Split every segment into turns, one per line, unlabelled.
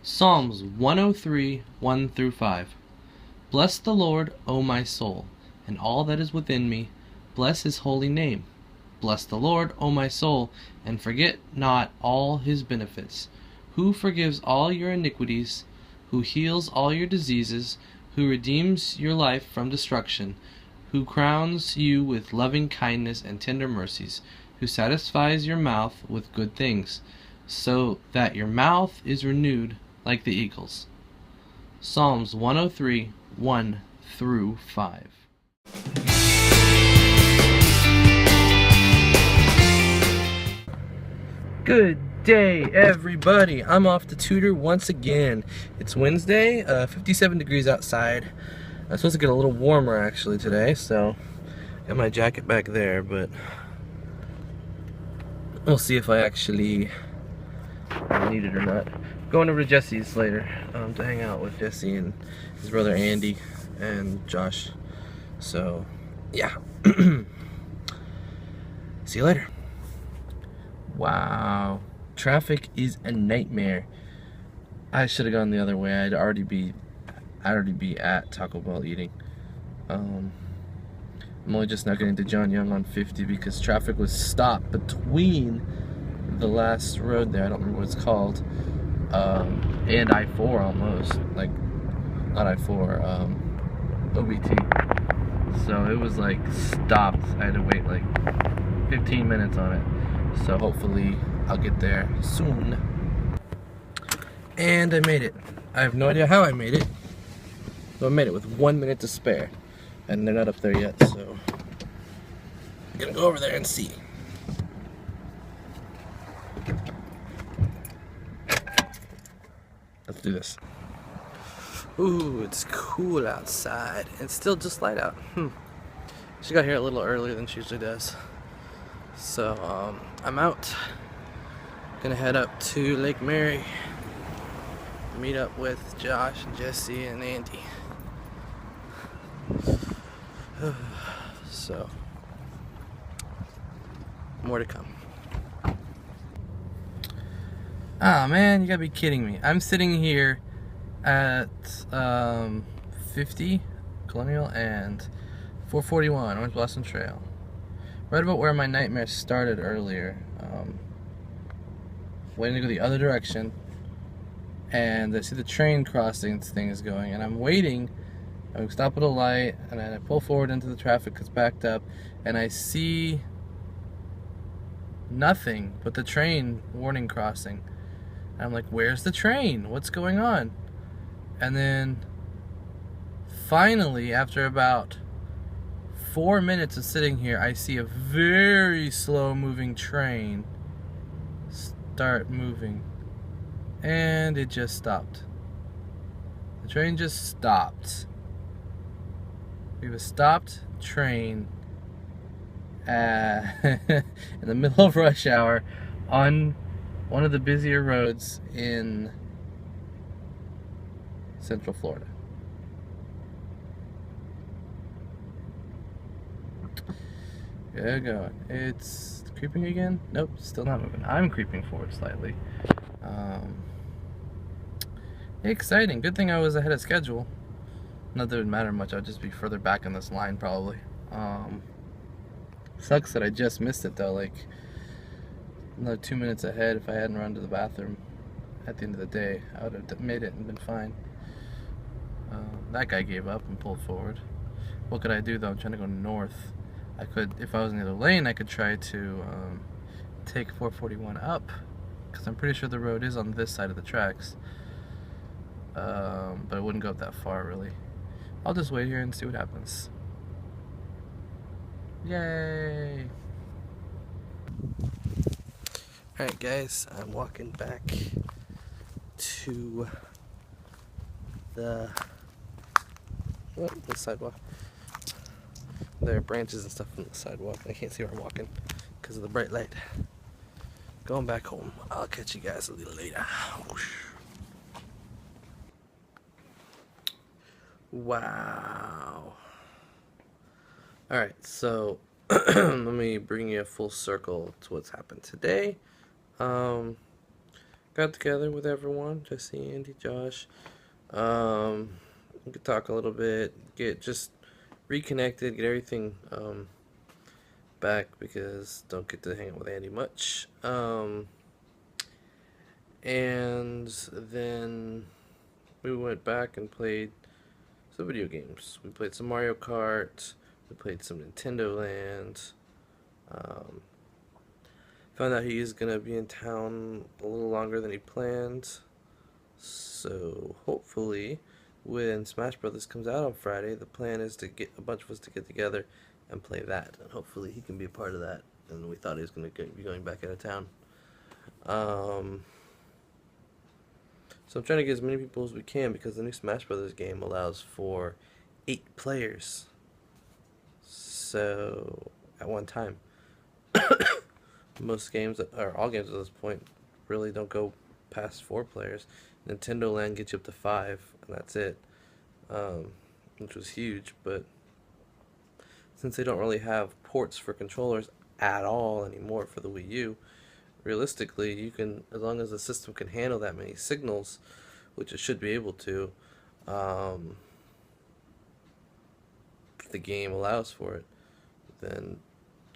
Psalms 103, 1 through 5. Bless the Lord, O my soul, and all that is within me. Bless his holy name. Bless the Lord, O my soul, and forget not all his benefits, who forgives all your iniquities, who heals all your diseases, who redeems your life from destruction, who crowns you with loving kindness and tender mercies, who satisfies your mouth with good things, so that your mouth is renewed like the eagles. Psalms 103, 1 through 5. Good day, everybody. I'm off to tutor once again. It's Wednesday, 57 degrees outside. I'm supposed to get a little warmer actually today, so got my jacket back there, but we'll see if I actually need it or not. Going over to Jesse's later to hang out with Jesse and his brother Andy and Josh. So, yeah. See you later. Wow, traffic is a nightmare. I should have gone the other way. I'd already be at Taco Bell eating. I'm only just now getting to John Young on 50 because traffic was stopped between the last road there. I don't remember what it's called. And I-4 almost, like not I-4, OBT. So it was like stopped. I had to wait like 15 minutes on it. So hopefully I'll get there soon. And I made it. I have no idea how I made it, but I made it with 1 minute to spare. And they're not up there yet, so I'm gonna go over there and see. Let's do this. Ooh, it's cool outside. It's still just light out. She got here a little earlier than she usually does. So, I'm out. Gonna head up to Lake Mary. Meet up with Josh and Jesse and Andy. So, more to come. Ah, man, you gotta be kidding me. I'm sitting here at 50 Colonial and 441 Orange Blossom Trail, right about where my nightmare started earlier. Waiting to go the other direction, and I see the train crossing thing is going, and I'm waiting. I stop at a light, and then I pull forward into the traffic because it's backed up, and I see nothing but the train warning crossing. And I'm like, where's the train? What's going on? And then finally, after about 4 minutes of sitting here, I see a very slow moving train start moving, and it just stopped. The train just stopped. We have a stopped train in the middle of rush hour on one of the busier roads in Central Florida. Good going. It's creeping again? Nope, still not moving. I'm creeping forward slightly. Exciting. Good thing I was ahead of schedule. Not that it would matter much. I'd just be further back in this line probably. Sucks that I just missed it though. Like another 2 minutes ahead. If I hadn't run to the bathroom at the end of the day, I would have made it and been fine. That guy gave up and pulled forward. What could I do though? I'm trying to go north. I could, if I was in the other lane, I could try to take 441 up, because I'm pretty sure the road is on this side of the tracks. But it wouldn't go up that far really. I'll just wait here and see what happens. Yay! Alright guys, I'm walking back to the sidewalk. There are branches and stuff on the sidewalk. I can't see where I'm walking because of the bright light. Going back home. I'll catch you guys a little later. Whoosh. Wow. Alright, so let me bring you a full circle to what's happened today. got together with everyone, Jesse, Andy, Josh. Um, we could talk a little bit, get just reconnected, get everything back because don't get to hang out with Andy much. And then we went back and played some video games. We played some Mario Kart. We played some Nintendo Land. Um, Found out he is gonna be in town a little longer than he planned. So hopefully, when Smash Brothers comes out on Friday, the plan is to get a bunch of us to get together and play that, and hopefully he can be a part of that. And we thought he was going to be going back out of town. Um, so I'm trying to get as many people as we can because the new Smash Brothers game allows for 8 players. So at one time, most games, or all games at this point, really don't go past 4 players. Nintendo Land gets you up to 5, and that's it, um, which was huge. But since they don't really have ports for controllers at all anymore for the Wii U, realistically, you can, as long as the system can handle that many signals, which it should be able to, um, if the game allows for it, then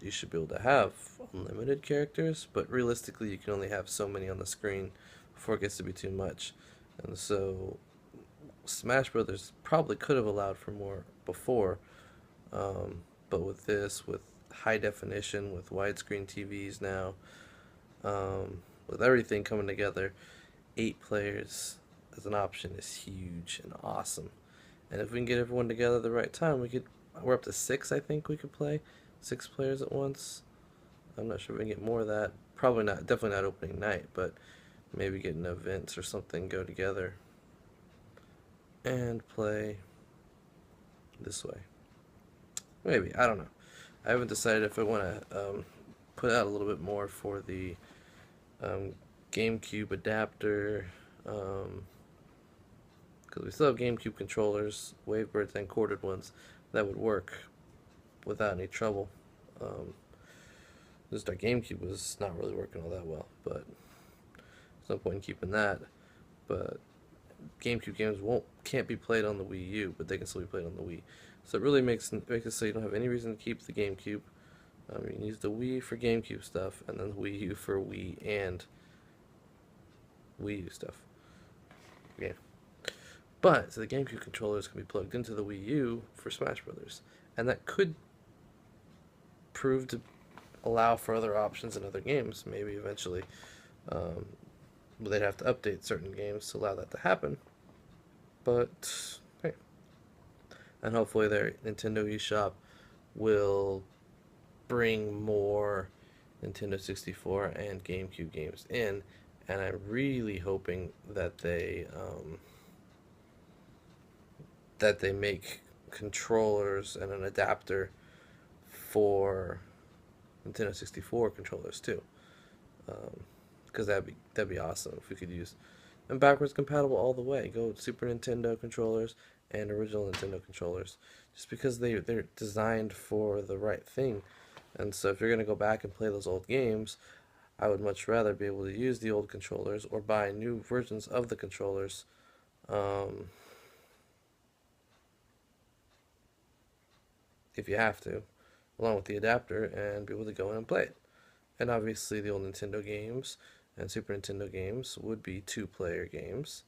you should be able to have unlimited characters, but realistically, you can only have so many on the screen before it gets to be too much. And so, Smash Brothers probably could have allowed for more before, but with this, with high definition, with widescreen TVs now, with everything coming together, 8 players as an option is huge and awesome. And if we can get everyone together at the right time, we could. We're up to 6, I think we could play 6 players at once. I'm not sure if we can get more of that. Probably not. Definitely not opening night, but maybe getting events or something go together and play this way. Maybe, I don't know. I haven't decided if I want to put out a little bit more for the um, GameCube adapter, because we still have GameCube controllers, Wavebirds and corded ones that would work without any trouble. Um, just our GameCube was not really working all that well, but there's no point in keeping that. But GameCube games can't be played on the Wii U, but they can still be played on the Wii. So it really makes it so you don't have any reason to keep the GameCube. You can use the Wii for GameCube stuff, and then the Wii U for Wii and Wii U stuff. Yeah. But so the GameCube controllers can be plugged into the Wii U for Smash Brothers, and that could prove to allow for other options in other games. Maybe eventually, um, they'd have to update certain games to allow that to happen. But hey, and hopefully their Nintendo eShop will bring more Nintendo 64 and GameCube games in, and I'm really hoping that they make controllers and an adapter for Nintendo 64 controllers too, because that'd be awesome if we could use and backwards compatible all the way. Go Super Nintendo controllers and original Nintendo controllers, just because they're designed for the right thing. And so if you're gonna go back and play those old games, I would much rather be able to use the old controllers or buy new versions of the controllers, um, if you have to, along with the adapter, and be able to go in and play it. And obviously, the old Nintendo games and Super Nintendo games would be 2-player games.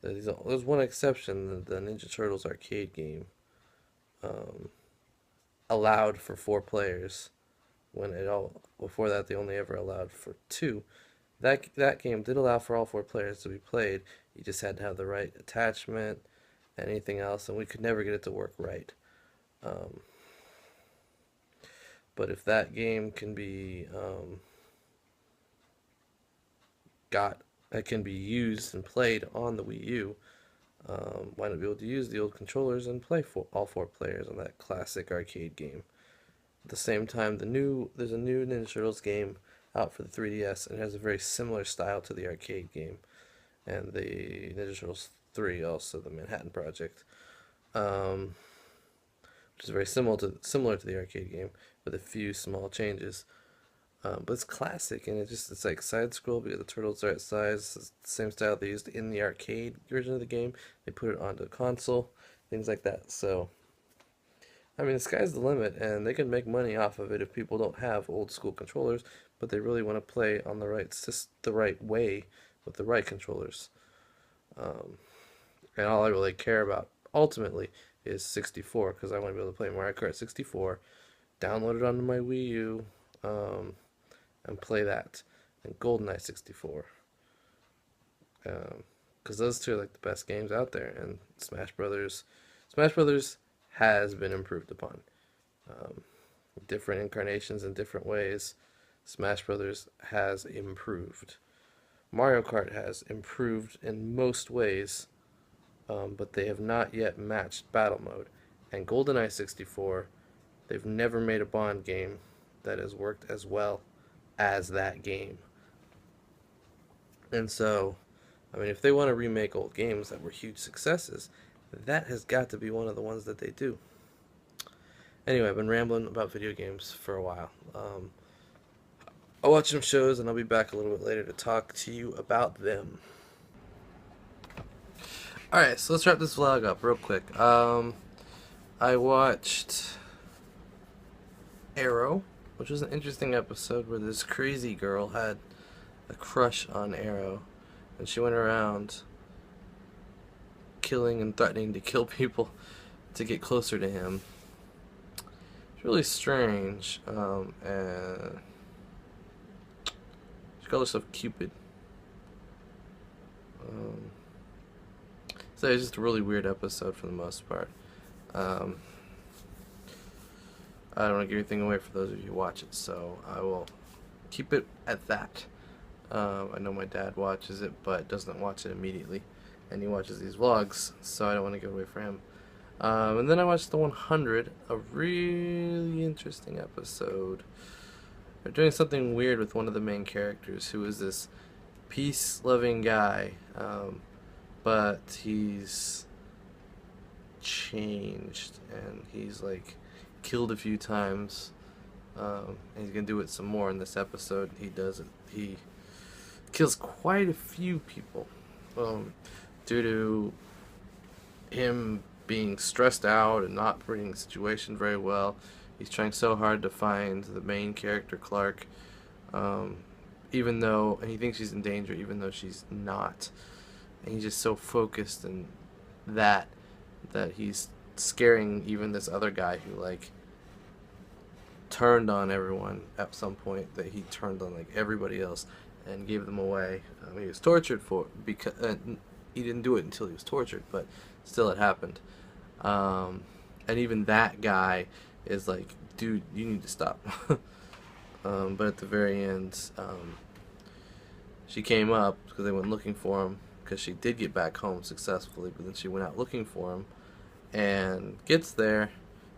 There's one exception: the Ninja Turtles arcade game um, allowed for 4 players. When it all before that, they only ever allowed for 2. That game did allow for all 4 players to be played. You just had to have the right attachment and anything else, and we could never get it to work right. Um, but if that game can be got that can be used and played on the Wii U, why not be able to use the old controllers and play for all 4 players on that classic arcade game? At the same time, there's a new Ninja Turtles game out for the 3DS, and it has a very similar style to the arcade game, and the Ninja Turtles 3, also the Manhattan Project, um, which is very similar to the arcade game with a few small changes. But it's classic, and it's like side scroll because the turtles are at size. It's the same style they used in the arcade version of the game. They put it onto console, things like that. So I mean, the sky's the limit, and they can make money off of it if people don't have old school controllers, but they really want to play on the right way with the right controllers. Um, and all I really care about ultimately is 64 because I want to be able to play Mario Kart 64, download it onto my Wii U, and play that, and GoldenEye 64. Because those two are like the best games out there, and Smash Brothers has been improved upon. Um, Different incarnations in different ways. Smash Brothers has improved. Mario Kart has improved in most ways, but they have not yet matched battle mode. And GoldenEye 64, they've never made a Bond game that has worked as well as that game. And so, I mean, if they want to remake old games that were huge successes, that has got to be one of the ones that they do. Anyway, I've been rambling about video games for a while. I'll watch some shows and I'll be back a little bit later to talk to you about them. Alright, so let's wrap this vlog up real quick. I watched Arrow, which was an interesting episode where this crazy girl had a crush on Arrow, and she went around killing and threatening to kill people to get closer to him. It's really strange, and she called herself Cupid. So it's just a really weird episode for the most part. I don't want to give anything away for those of you who watch it, so I will keep it at that. I know my dad watches it, but doesn't watch it immediately, and he watches these vlogs, so I don't want to give away for him. And then I watched The 100, a really interesting episode. They're doing something weird with one of the main characters, who is this peace-loving guy, but he's changed, and he's like killed a few times, and he's gonna do it some more in this episode. He kills quite a few people, due to him being stressed out and not reading the situation very well. He's trying so hard to find the main character, Clark, even though, and he thinks she's in danger even though she's not. And he's just so focused in that he's scaring even this other guy who like turned on everyone at some point, that he turned on like everybody else and gave them away. He was tortured for because he didn't do it until he was tortured, but still it happened. And even that guy is like, dude, you need to stop. But at the very end, she came up because they went looking for him, because she did get back home successfully, but then she went out looking for him and gets there,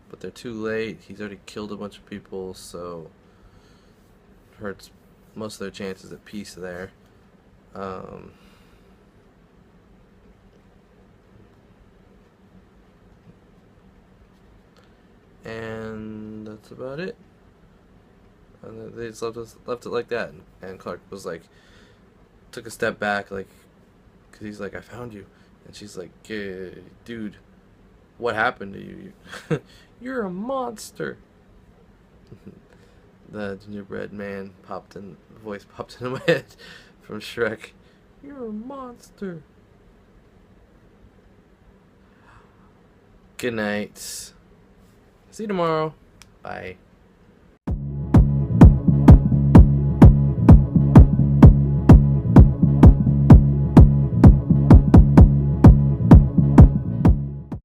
but they're too late. He's already killed a bunch of people, so it hurts most of their chances at peace there. And that's about it. And they just left it like that. And Clark was like, took a step back, like, because he's like, I found you. And she's like, dude, what happened to you? You're a monster. The gingerbread man voice popped into my head from Shrek. You're a monster. Good night. See you tomorrow. Bye.